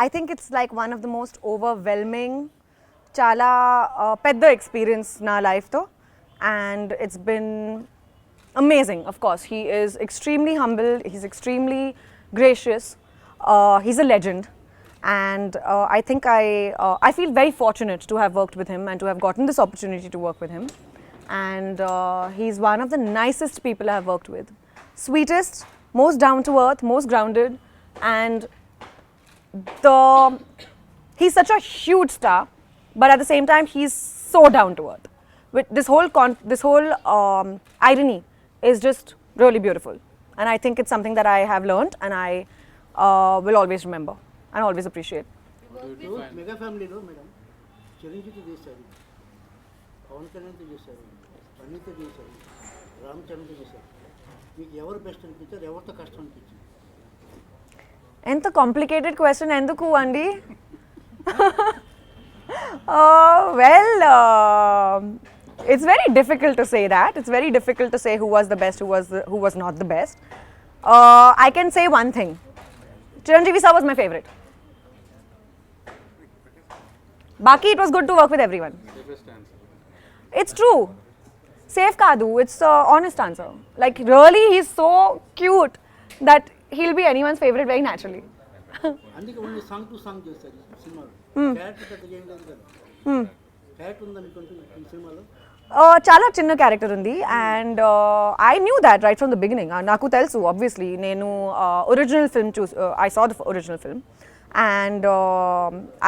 I think it's like one of the most overwhelming, chala pedda experience na life tho, and it's been amazing. Of course, he is extremely humble. He's extremely gracious. He's a legend, and I think I feel very fortunate to have worked with him and to have gotten this opportunity to work with him. And he's one of the nicest people I have worked with. Sweetest, most down to earth, most grounded, and he's such a huge star, but at the same time he's so down to earth. With this whole irony is just really beautiful, and I think it's something that I have learned and I will always remember and always appreciate. Mega ఫ్యామిలీలో madam Chiranjeevi చేశారు, పవన్ కళ్యాణ్ చేశారు, అన్నిత చేశారు, రామ్ చరణ్ చేశారు. మీకు ఎవరు best అనిపించారు, ఎవరితో కష్టం అనిపించింది? ఎంత కాంప్లికేటెడ్ క్వశ్చన్ ఎందుకు అండి? Well, it's very difficult to say that. It's very difficult to say who was the best, who was not the best. I can say one thing. Chiranjeevi sir was my favorite. Baki, it was good to work with everyone. It's true. Safe Kadu, it's an honest answer. Like really, he's so cute that he'll be anyone's favorite very naturally. అందుకే only song to song చేశారు సినిమాలో. Character పెద్దగా ఏం లేదు కదా. Character ఉందనుకుంటే ఈ సినిమాలో చాలా చిన్న క్యారెక్టర్ ఉంది, and I knew that right from the beginning. నాకు తెలుసు ఆబ్వియస్లీ, నేను original film I saw the original film and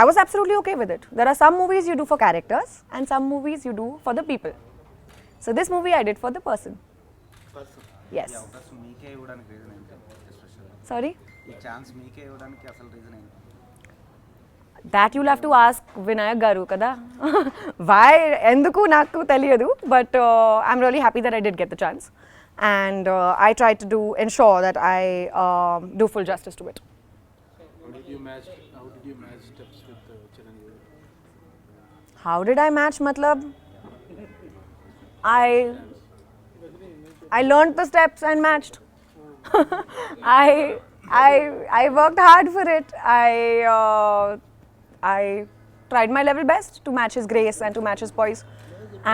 I was absolutely okay with it. There are some movies you do for characters and some movies you do for the people. So this movie I did for the person. Yes. Sorry? That you'll have to ask Vinayak garu kada. Why enduku naku teliyadu, but I'm really happy that I did get the chance, and I tried to ensure that I do full justice to it. How did you match steps with Chiranjeevi? How did I match matlab? I learned the steps and matched. I worked hard for it. I tried my level best to match his grace and to match his poise.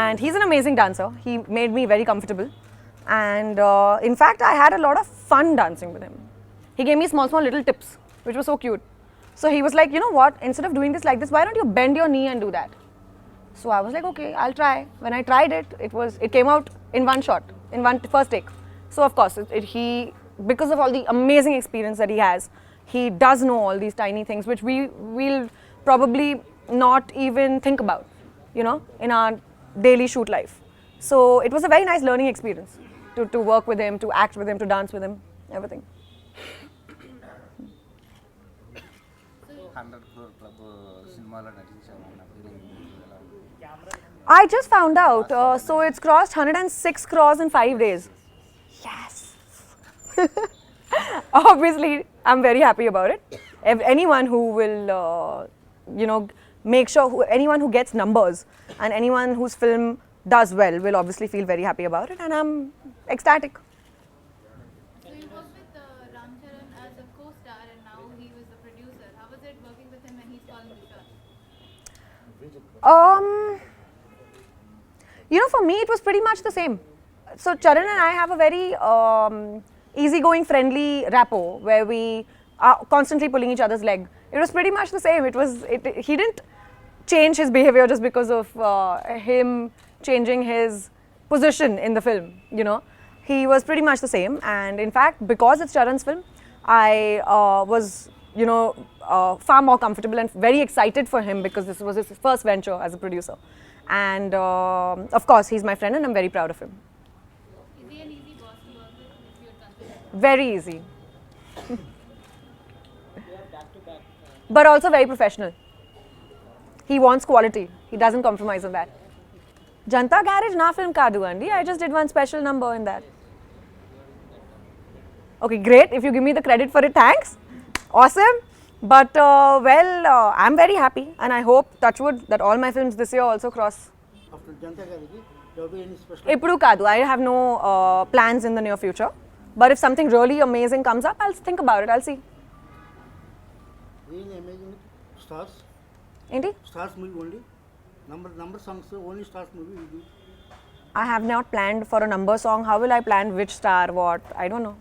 And he's an amazing dancer. He made me very comfortable. And in fact, I had a lot of fun dancing with him. He gave me small little tips, which was so cute. So he was like, you know what, instead of doing this like this, why don't you bend your knee and do that? So I was like, okay, I'll try. When I tried it, it came out in one shot, in one first take. So of course, because of all the amazing experience that he has, he does know all these tiny things which we'll probably not even think about, you know, in our daily shoot life. So it was a very nice learning experience to work with him, to act with him, to dance with him, everything. 100 crore club సినిమాలో నటించాము. I just found out, so it's crossed 106 crores in 5 days. Yes. Obviously, I'm very happy about it. Anyone who will, make sure, anyone who gets numbers and anyone whose film does well will obviously feel very happy about it, and I'm ecstatic. So you worked with Ram Charan as a co-star, and now he was the producer. How was it working with him when he's calling the shots? For me, it was pretty much the same. So Charan and I have a very easygoing, friendly rapport where we are constantly pulling each other's leg. It was pretty much the same. He didn't change his behavior just because of him changing his position in the film, you know. He was pretty much the same, and in fact, because it's Charan's film, I was, far more comfortable and very excited for him because this was his first venture as a producer. And of course, he's my friend and I'm very proud of him. Is he an easy boss to work with, if you're considered? Very easy. But also very professional. He wants quality. He doesn't compromise on that. Janta Garage na film kadu andi. I just did one special number in that. Okay, great. If you give me the credit for it, thanks. Awesome. But I'm very happy, and I hope, touch wood, that all my films this year also cross. After Janta Garage, there will be any special? Ippudu kadu. I have no plans in the near future. But if something really amazing comes up, I'll think about it. I'll see. Any amazing stars? ఏంటి? Stars movie only. Number songs only stars movie will be. I have not planned for a number song. How will I plan which star, what? I don't know.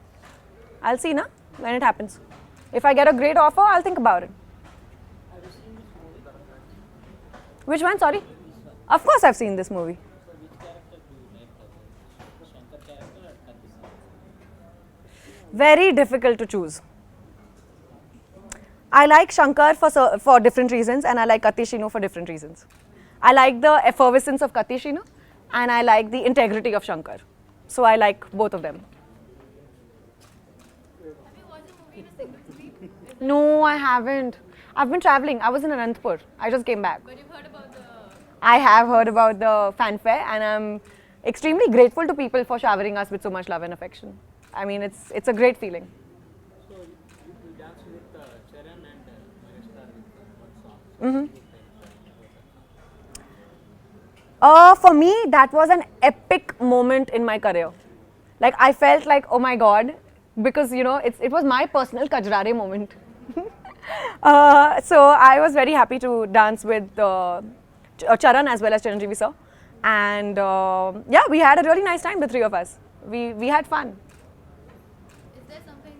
I'll see, na, when it happens. If I get a great offer, I'll think about it. Which one? Sorry? Of course I've seen this movie. Very difficult to choose. I like Shankar for different reasons, and I like Katishino for different reasons. I like the effervescence of Katishino, and I like the integrity of Shankar. So I like both of them. Have you watched the movie in a single week? No, I haven't. I've been traveling. I was in Anantapur. I just came back. But you've heard about the. I have heard about the fanfare, and I'm extremely grateful to people for showering us with so much love and affection. I mean, it's a great feeling. So you dance with Charan and Manistar with one song. For me, that was an epic moment in my career. Like, I felt like, oh my God, because, you know, it was my personal Kajrare moment. So I was very happy to dance with Charan as well as Chiranjeevi sir. And yeah, we had a really nice time, the three of us. We had fun. Is there something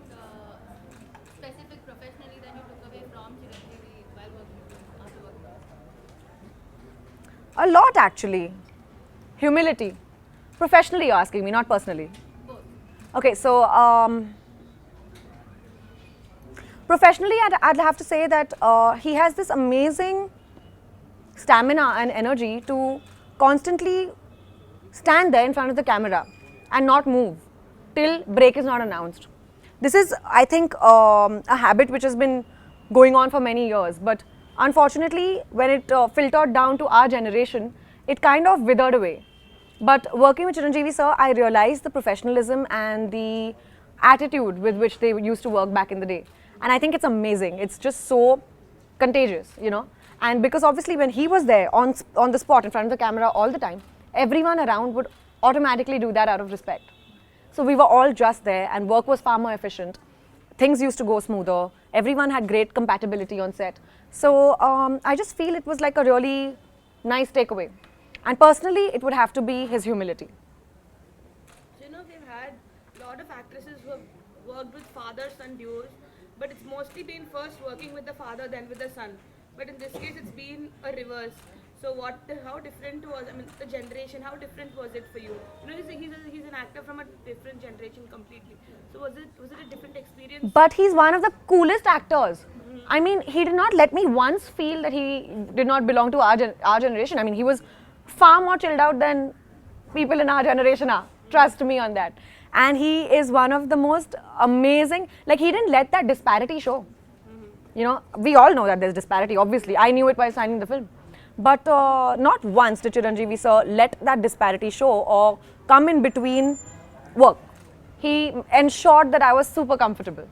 specific professionally that you took away from Chiranjeevi while working with him, after working with him? A lot, actually. Humility. Professionally, you're asking me, not personally. Both. Okay, so professionally, I'd have to say that he has this amazing stamina and energy to constantly stand there in front of the camera and not move till break is not announced. This is, I think, a habit which has been going on for many years, but unfortunately, when it filtered down to our generation, it kind of withered away. But working with Chiranjeevi sir, I realized the professionalism and the attitude with which they used to work back in the day. And I think it's amazing. It's just so contagious, you know. And because obviously when he was there on the spot in front of the camera all the time, everyone around would automatically do that out of respect. So we were all just there and work was far more efficient. Things used to go smoother. Everyone had great compatibility on set. So I just feel it was like a really nice takeaway. And personally, it would have to be his humility. So, you know, we've had a lot of actresses who have worked with father-son duos, but it's mostly been first working with the father, then with the son. But in this case, it's been a reverse. So, how different was, I mean, the generation, how different was it for you? You know, he's an actor from a different generation completely. So, was it a different experience? But he's one of the coolest actors. I mean, he did not let me once feel that he did not belong to our generation. I mean, he was far more chilled out than people in our generation are. Trust me on that. And he is one of the most amazing, like he didn't let that disparity show. You know, we all know that there's disparity, obviously. I knew it while signing the film. But not once did Chiranjeevi sir let that disparity show or come in between work. He ensured that I was super comfortable.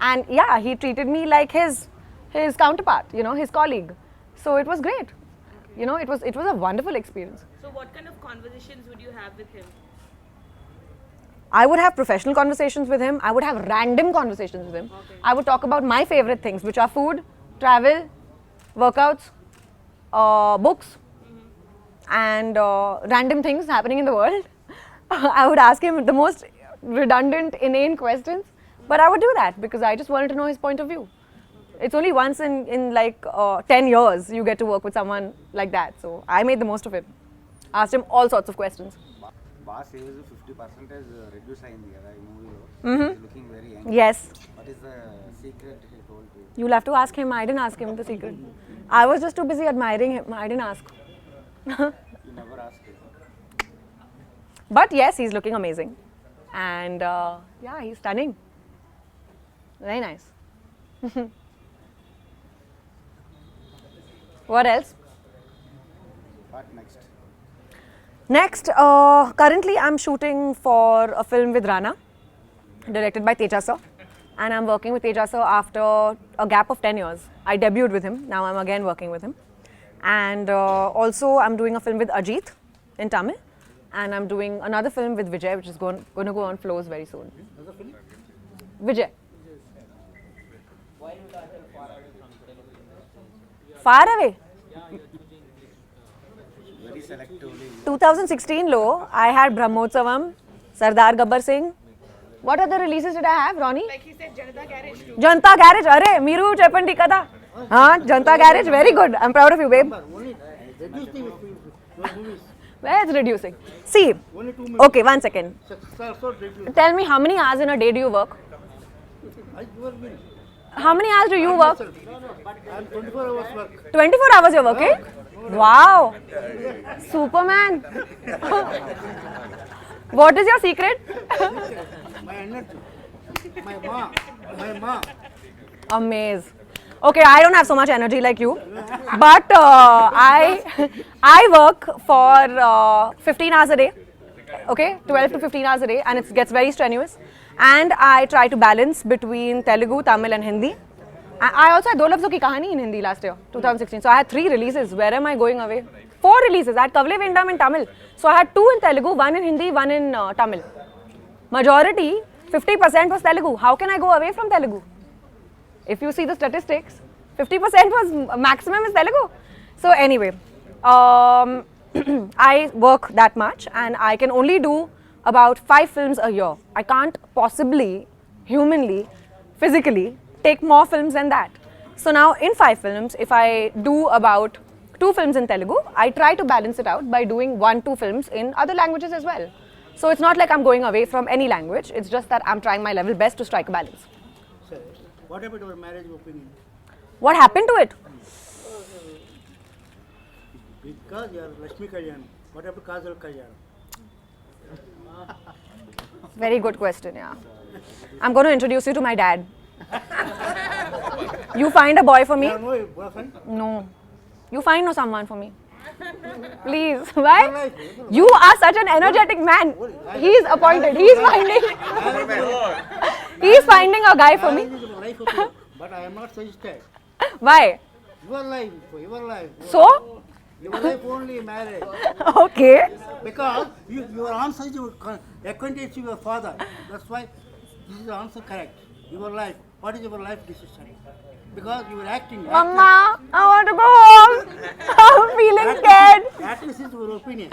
And yeah, he treated me like his counterpart, you know, his colleague. So it was great. You know, it was a wonderful experience. So, what kind of conversations would you have with him? I would have professional conversations with him. I would have random conversations with him. I would talk about my favorite things, which are food, travel, workouts, books, and random things happening in the world. I would ask him the most redundant, inane questions, but I would do that because I just wanted to know his point of view. It's only once in like 10 years you get to work with someone like that. So I made the most of it. Asked him all sorts of questions. Boss age 50% reduce అయింది కదా ఈ మూవీలో looking very young Yes. What is the secret he told you You'll have to ask him. I didn't ask him the secret. I was just too busy admiring him. I didn't ask. You never ask But yes, he's looking amazing. And yeah, he's stunning. Very nice. What else? What next Next, currently I'm shooting for a film with Rana, directed by Teja sir. And I'm working with Teja sir after a gap of 10 years. I debuted with him, now I'm again working with him. And also I'm doing a film with Ajit in Tamil. And I'm doing another film with Vijay, which is going to go on floors very soon. Vijay. Why you got far away from Far away. Very selectively. 2016 lo, I had Brahmotsavam, Sardar Gabbar Singh. What other releases did I have, Ronnie? Like he said, Janata Garage too. Janta Garage. Arey, Miru Cheppandi kada. Janta Garage, very good. I'm proud of you, babe. Only reduce the your movies. Where it's reducing. See, Only 2 minutes. okay, 1 second. Success also reduce. Tell me how many hours in a day do you work? You are will. How many hours do you work? I'm 24 hours work. 24 hours you're working? Wow. Superman. What is your secret? My energy. My ma. Amaze. Okay, I don't have so much energy like you, but I work for 15 hours a day. Okay, 12 to 15 hours a day, and it gets very strenuous. And I try to balance between Telugu, Tamil, and Hindi. I also had Do Lafzon Ki Kahani in Hindi last year, 2016. So I had 3 releases. Where am I going away? 4 releases. I had Kavle Vindam in Tamil. So I had 2 in Telugu, 1 in Hindi, 1 in Tamil. Majority, 50% was Telugu. How can I go away from Telugu? If you see the statistics, 50% was maximum is Telugu. So anyway, I work that much and I can only do about 5 films a year. I can't possibly, humanly, physically, take more films than that. So now in 5 films, if I do about 2 films in Telugu, I try to balance it out by doing 1-2 films in other languages as well. So it's not like I'm going away from any language, it's just that I'm trying my level best to strike a balance. Sir, what about your marriage opinion? What happened to it? Because you are Lakshmi Kalyan. What about Kajal Kalyan? Very good question, yeah. I'm going to introduce you to my dad. You find a boy for me? You have no boyfriend? No. You find no someone for me. Please. Why? You are such an energetic man. He's appointed. He's finding a guy for me. Marriage is your life opinion, but I am not suggested. Why? Your life, your life. So? Your life only marriage. Okay. Because your answer is acquainted to your father. That's why this is the answer correct. Your life. What is your life decision? Because you are acting. Mama, I want to go home. I'm feeling scared. Actress is your opinion.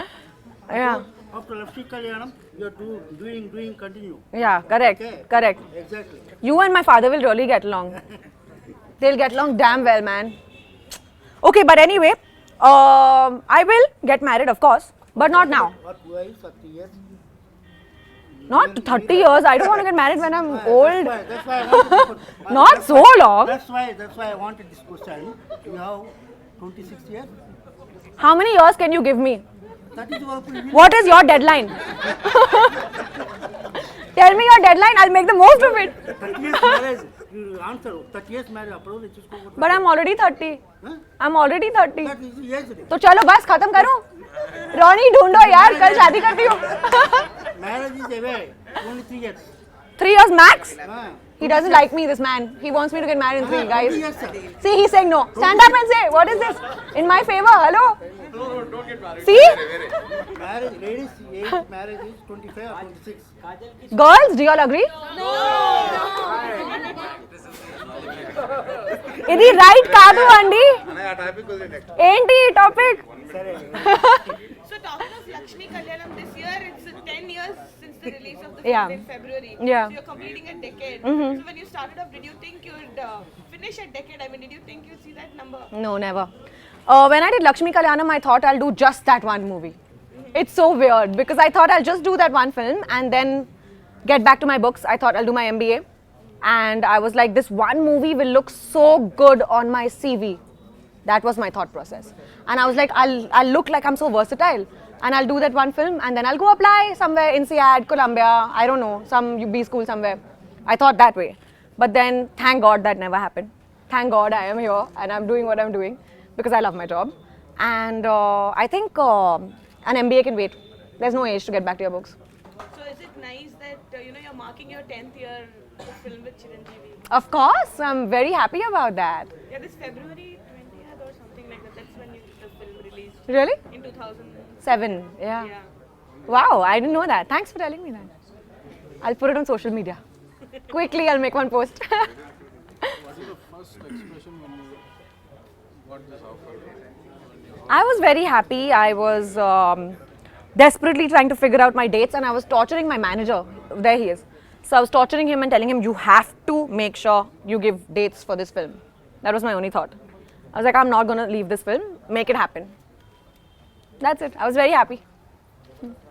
Yeah. After Lakshmi Kalyanam, you are doing, continue. Yeah, correct. Okay. Correct. Exactly. You and my father will really get along. They'll get along damn well, man. Okay, but anyway, I will get married, of course, but not now. What wife, 30 years? Not 30 years. I don't want to get married when I'm old. That's why I wanted to put, Not so long. That's why I wanted this question. You have 26 years. How many years can you give me? That is your opinion. What is your deadline? Tell me your deadline. I'll make the most of it. 30 years marriage. You answer. 30 years marriage. Approve it. Just go. But I'm already 30. Huh? I'm already 30. That is yes. तो चलो बस खत्म करो. Ronnie ढूंढो यार कल शादी करती हूँ. Marriage is away. Only 3 years. 3 years max. Ah. He doesn't like me, this man. He wants me to get married in 3, 3 guys. years, sir. See, he's saying no. Stand up and say, what is this? In my favor, hello? No, don't get married. See? Marriage, ladies' age marriage is 25 or 26. Girls, do you all agree? ఇది right కాదు అండి ఏంటి ఈ topic So talking of Lakshmi Kalyanam, this year it's 10 years since the release of the Yeah. film in February. Yeah. So you're completing a decade. So when you started off, did you think you'd finish a decade? I mean, did you think you'd see that number? No, never. When I did Lakshmi Kalyanam, I thought I'll do just that one movie. It's so weird because I thought I'll just do that one film and then get back to my books. I thought I'll do my MBA. And I was like, this one movie will look so good on my CV. That was my thought process. And I was like, I'll look like I'm so versatile. And I'll do that one film and then I'll go apply somewhere in INSEAD, Columbia, I don't know, some B school somewhere. I thought that way. But then, thank God that never happened. Thank God I am here and I'm doing what I'm doing because I love my job. And I think an MBA can wait. There's no age to get back to your books. So is it nice that you're marking your 10th year of film with Chiranjeevi? Of course, I'm very happy about that. Yeah, this February 20th or something like that. That's when the film released Really? in 2007. 7, yeah. Wow, I didn't know that. Thanks for telling me that. I'll put it on social media. Quickly, I'll make one post. What is the first expression when you got this offer? I was very happy. I was desperately trying to figure out my dates, and I was torturing my manager. There he is. So I was torturing him and telling him, you have to make sure you give dates for this film. That was my only thought. I was like, I'm not going to leave this film. Make it happen. That's it. I was very happy.